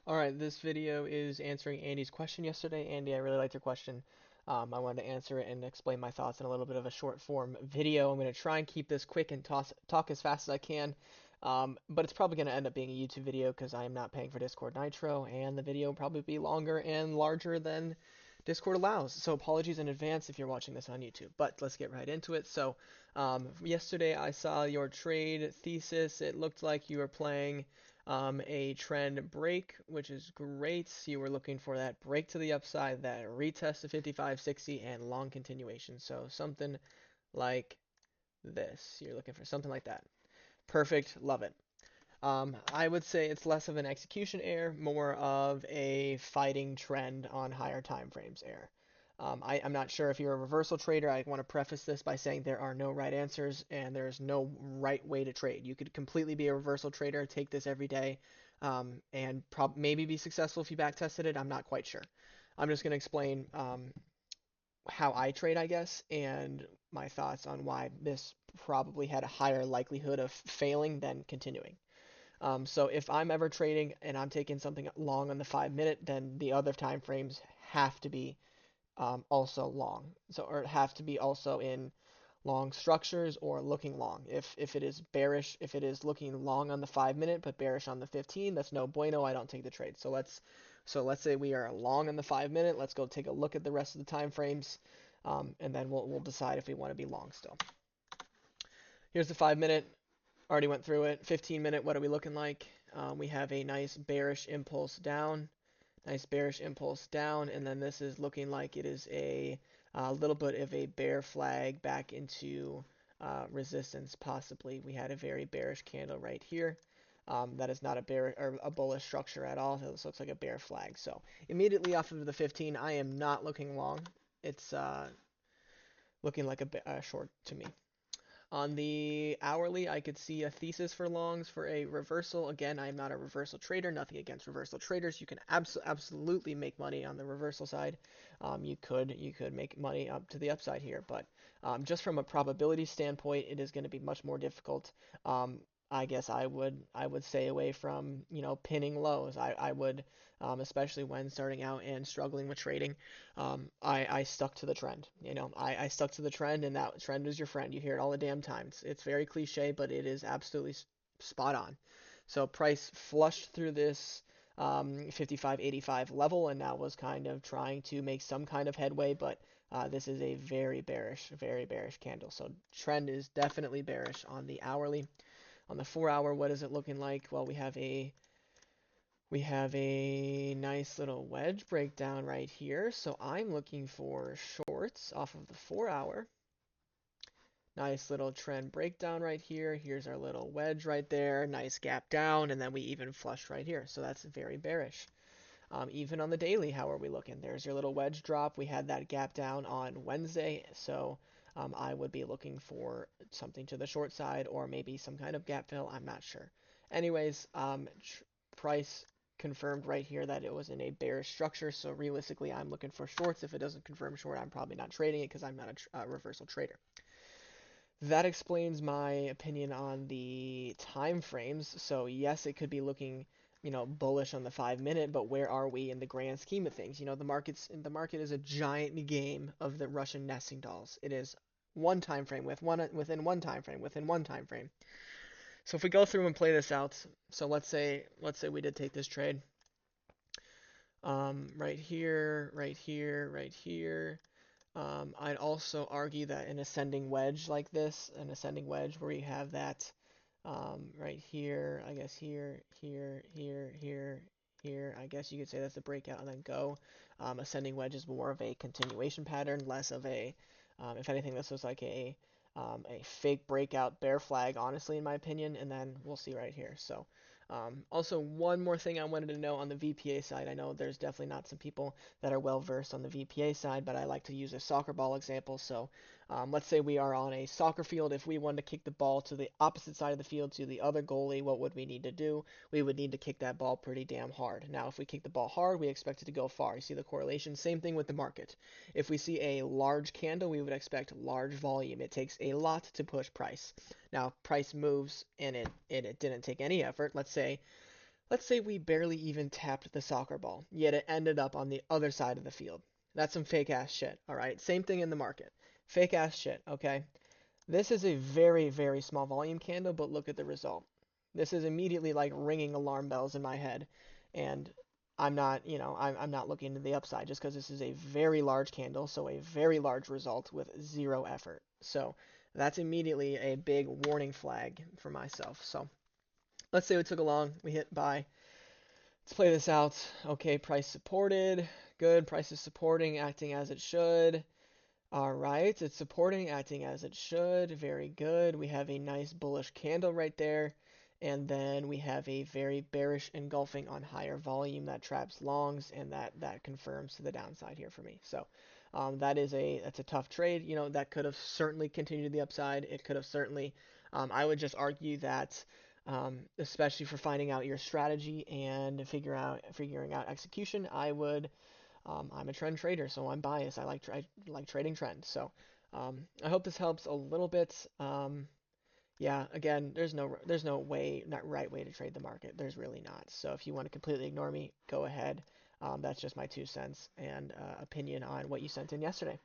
Alright, this video is answering Andy's question yesterday. Andy, I really liked your question. I wanted to answer it and explain my thoughts in a little bit of a short form video. I'm going to try and keep this quick and talk as fast as I can. But it's probably going to end up being a YouTube video because I am not paying for Discord Nitro, and the video will probably be longer and larger than Discord allows. So apologies in advance if you're watching this on YouTube. But let's get right into it. So yesterday I saw your trade thesis. It looked like you were playing a trend break, which is great. You were looking for that break to the upside, that retest to 55, 60, and long continuation. So something like this. You're looking for something like that. Perfect. Love it. I would say it's less of an execution error, more of a fighting trend on higher time frames error. I'm not sure if you're a reversal trader. I want to preface this by saying there are no right answers and there's no right way to trade. You could completely be a reversal trader, take this every day, and maybe be successful if you back tested it. I'm not quite sure. I'm just going to explain how I trade, I guess, and my thoughts on why this probably had a higher likelihood of failing than continuing. So if I'm ever trading and I'm taking something long on the 5 minute, then the other time frames have to be also long. So or have to be also in long structures or looking long. If it is bearish, if it is looking long on the 5 minute but bearish on the 15, that's no bueno. I don't take the trade. So let's say we are long on the 5 minute. Let's go take a look at the rest of the time frames, and then we'll decide if we want to be long still. Here's the 5 minute. Already went through it. 15 minute. What are we looking like? We have a nice bearish impulse down. Nice bearish impulse down, and then this is looking like it is a little bit of a bear flag back into resistance, possibly. We had a very bearish candle right here. That is not a bear or a bullish structure at all. This looks like a bear flag. So immediately off of the 15, I am not looking long. It's looking like a short to me. On the hourly, I could see a thesis for longs for a reversal. Again, I'm not a reversal trader. Nothing against reversal traders. You can absolutely make money on the reversal side. You could make money up to the upside here, but just from a probability standpoint, it is going to be much more difficult. Um, I guess I would stay away from pinning lows. I would especially when starting out and struggling with trading. I stuck to the trend. I stuck to the trend, and that trend is your friend. You hear it all the damn time. It's very cliche, but it is absolutely spot on. So price flushed through this 55.85 level, and now was kind of trying to make some kind of headway, but this is a very bearish candle. So trend is definitely bearish on the hourly. On the 4 hour, what is it looking like? Well, we have a nice little wedge breakdown right here. So I'm looking for shorts off of the 4 hour. Nice little trend breakdown right here. Here's our little wedge right there. Nice gap down, and then we even flushed right here. So that's very bearish. Even on the daily, how are we looking? There's your little wedge drop. We had that gap down on Wednesday. So I would be looking for something to the short side or maybe some kind of gap fill. I'm not sure. Anyways, price confirmed right here that it was in a bearish structure. So realistically, I'm looking for shorts. If it doesn't confirm short, I'm probably not trading it because I'm not a reversal trader. That explains my opinion on the time frames. So yes, it could be looking, bullish on the 5 minute, but where are we in the grand scheme of things? The market is a giant game of the Russian nesting dolls. It is one time frame within one time frame within one time frame. So if we go through and play this out, so let's say we did take this trade, right here, right here, right here. I'd also argue that an ascending wedge like this, an ascending wedge where you have that right here, I guess here, here, here, here, here, I guess you could say that's a breakout and then go. Ascending wedge is more of a continuation pattern, less of if anything, this was like a fake breakout bear flag, honestly, in my opinion, and then we'll see right here. So also, one more thing I wanted to know on the VPA side. I know there's definitely not some people that are well versed on the VPA side, but I like to use a soccer ball example. So let's say we are on a soccer field. If we wanted to kick the ball to the opposite side of the field to the other goalie, what would we need to do? We would need to kick that ball pretty damn hard. Now, if we kick the ball hard, we expect it to go far. You see the correlation? Same thing with the market. If we see a large candle, we would expect large volume. It takes a lot to push price. Now, price moves and it didn't take any effort. Let's say we barely even tapped the soccer ball, yet it ended up on the other side of the field. That's some fake ass shit, all right? Same thing in the market. Fake ass shit, okay? This is a very, very small volume candle, but look at the result. This is immediately like ringing alarm bells in my head. And I'm not, I'm not looking to the upside just because this is a very large candle, so a very large result with zero effort. So that's immediately a big warning flag for myself. So let's say we took a long, we hit buy. Let's play this out. Okay, price supported. Good, price is supporting, acting as it should. All right, it's supporting, acting as it should. Very good. We have a nice bullish candle right there. And then we have a very bearish engulfing on higher volume that traps longs, and that confirms to the downside here for me. So that's a tough trade. That could have certainly continued to the upside. It could have certainly. I would just argue that, especially for finding out your strategy and figuring out execution, I'm a trend trader, so I'm biased. I like trading trends. So I hope this helps a little bit. Yeah, again, there's no way, not right way to trade the market. There's really not. So if you want to completely ignore me, go ahead. That's just my 2 cents and opinion on what you sent in yesterday.